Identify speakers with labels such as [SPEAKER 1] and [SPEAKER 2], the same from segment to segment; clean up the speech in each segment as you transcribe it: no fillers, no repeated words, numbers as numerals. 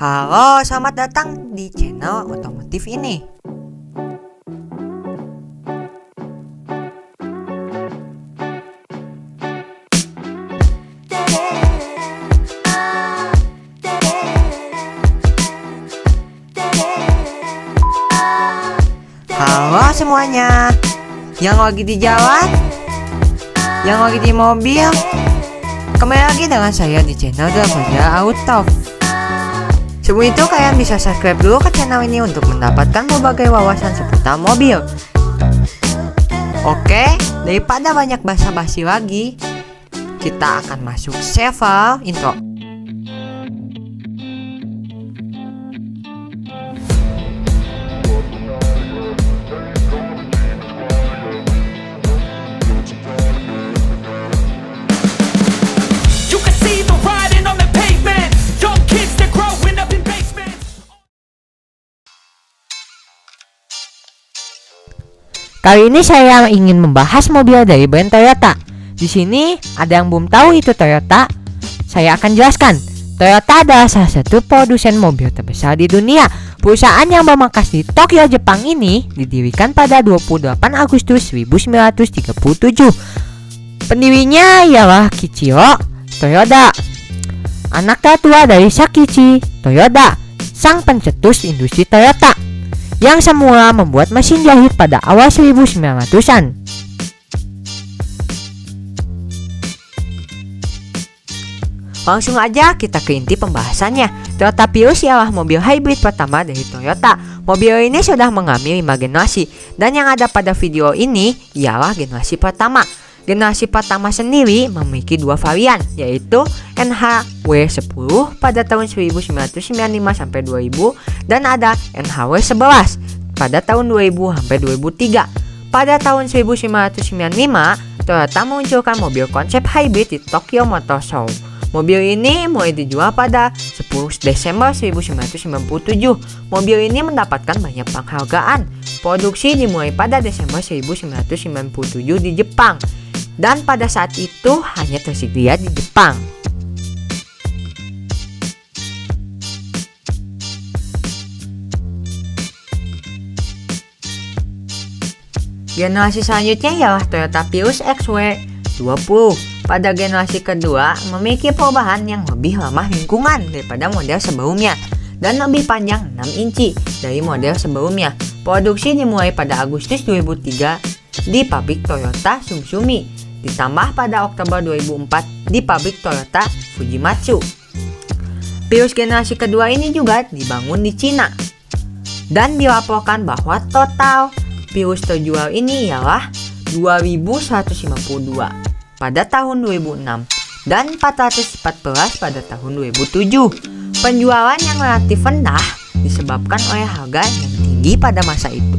[SPEAKER 1] Halo, selamat datang di channel otomotif ini. Halo semuanya, yang lagi di jalan, yang lagi di mobil, kembali lagi dengan saya di channel Davaja Auto. Sebelum itu kalian bisa subscribe dulu ke channel ini untuk mendapatkan berbagai wawasan seputar mobil. Oke, daripada banyak basa-basi lagi, kita akan masuk server intro. Kali ini saya ingin membahas mobil dari brand Toyota. Di sini ada yang belum tahu itu Toyota. Saya akan jelaskan. Toyota adalah salah satu produsen mobil terbesar di dunia. Perusahaan yang bermarkas di Tokyo, Jepang ini didirikan pada 28 Agustus 1937. Pendirinya ialah Kiichiro Toyoda, anak tertua dari Sakichi Toyoda, sang pencetus industri Toyota, yang semula membuat mesin jahit pada awal 1900-an. Langsung aja kita ke inti pembahasannya. Toyota Prius ialah mobil hybrid pertama dari Toyota. Mobil ini sudah mengalami 5 generasi, dan yang ada pada video ini ialah generasi pertama. Generasi pertama sendiri memiliki 2 varian, yaitu NHW10 pada tahun 1995-2000 dan ada NHW11 pada tahun 2000-2003. Pada tahun 1995, Toyota meluncurkan mobil konsep hybrid di Tokyo Motor Show. Mobil ini mulai dijual pada 10 Desember 1997. Mobil ini mendapatkan banyak penghargaan. Produksi dimulai pada Desember 1997 di Jepang, dan pada saat itu hanya tersedia di Jepang. Generasi selanjutnya ialah Toyota Prius XW20. Pada generasi kedua memiliki perubahan yang lebih ramah lingkungan daripada model sebelumnya dan lebih panjang 6 inci dari model sebelumnya. Produksi dimulai pada Agustus 2003 di pabrik Toyota Sumsumi, ditambah pada Oktober 2004 di pabrik Toyota Fujimatsu. Prius generasi kedua ini juga dibangun di Cina, dan dilaporkan bahwa total Prius terjual ini ialah 2.152 pada tahun 2006 dan 414 pada tahun 2007. Penjualan yang relatif rendah disebabkan oleh harga yang tinggi pada masa itu.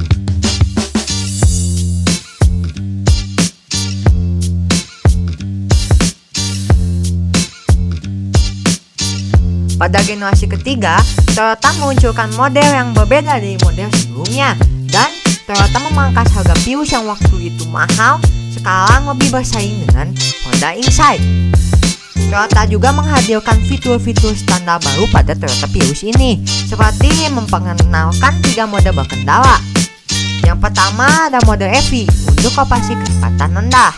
[SPEAKER 1] Pada generasi ketiga, Toyota meluncurkan model yang berbeda dari model sebelumnya, dan Toyota memangkas harga Prius yang waktu itu mahal sekarang lebih bersaing dengan Honda Insight. Toyota juga menghadirkan fitur-fitur standar baru pada Toyota Prius ini, seperti memperkenalkan 3 mode berkendara. Yang pertama ada mode EV untuk operasi kecepatan rendah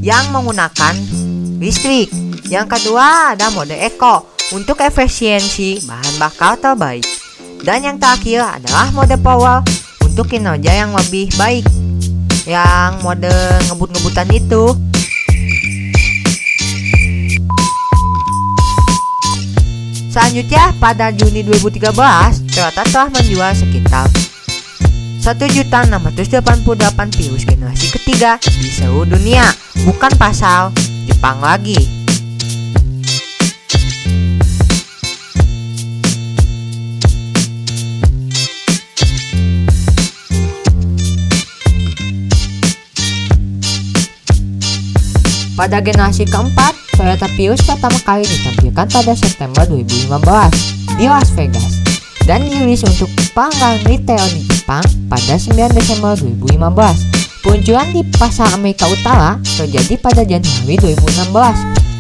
[SPEAKER 1] yang menggunakan listrik. Yang kedua ada mode Eco untuk efisiensi bahan bakar terbaik. Dan yang terakhir adalah mode Power untuk kinerja yang lebih baik, yang mode ngebut-ngebutan itu. Selanjutnya pada Juni 2013, Toyota telah menjual sekitar 1.688 Prius generasi ketiga di seluruh dunia, bukan pasar Jepang lagi. Pada generasi keempat, Toyota Prius pertama kali ditampilkan pada September 2015 di Las Vegas dan dirilis untuk pelanggan retail di Jepang pada 9 Desember 2015. Peluncuran di pasar Amerika Utara terjadi pada Januari 2016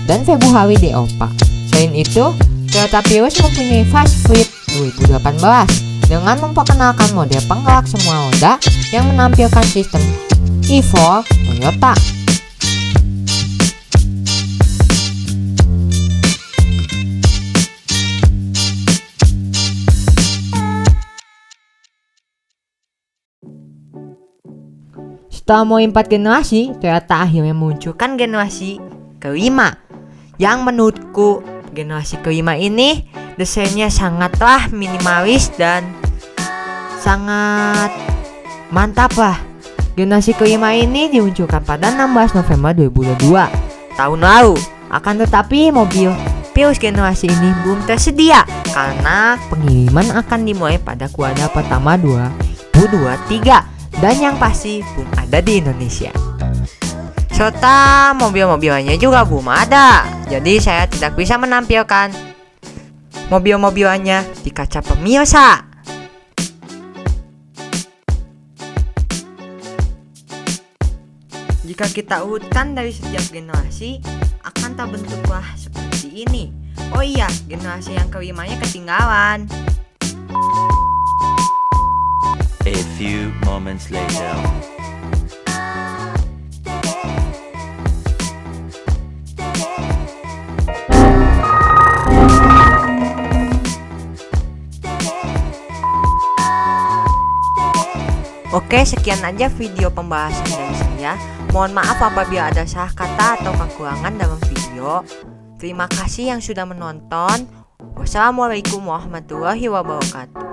[SPEAKER 1] dan Februari di Eropa. Selain itu, Toyota Prius mempunyai Fast Fleet 2018 dengan memperkenalkan model penggerak semua roda yang menampilkan sistem e4 Toyota. Setelah mau 4 generasi, Toyota akhirnya memunculkan generasi kelima, yang menurutku generasi kelima ini desainnya sangatlah minimalis dan sangat mantap lah. Generasi kelima ini diluncurkan pada 16 November 2022 tahun lalu. Akan tetapi mobil Prius generasi ini belum tersedia karena pengiriman akan dimulai pada kuartal pertama 2023 dan yang pasti belum ada di Indonesia. Serta mobil-mobilannya juga belum ada. Jadi saya tidak bisa menampilkan mobil-mobilannya di kaca pemirsa. Jika kita urutkan dari setiap generasi, akan terbentuklah seperti ini. Oh iya, generasi yang kelimanya ketinggalan.
[SPEAKER 2] A few moments later.
[SPEAKER 1] Oke, sekian aja video pembahasan dari saya. Mohon maaf apabila ada salah kata atau kekurangan dalam video. Terima kasih yang sudah menonton. Wassalamualaikum warahmatullahi wabarakatuh.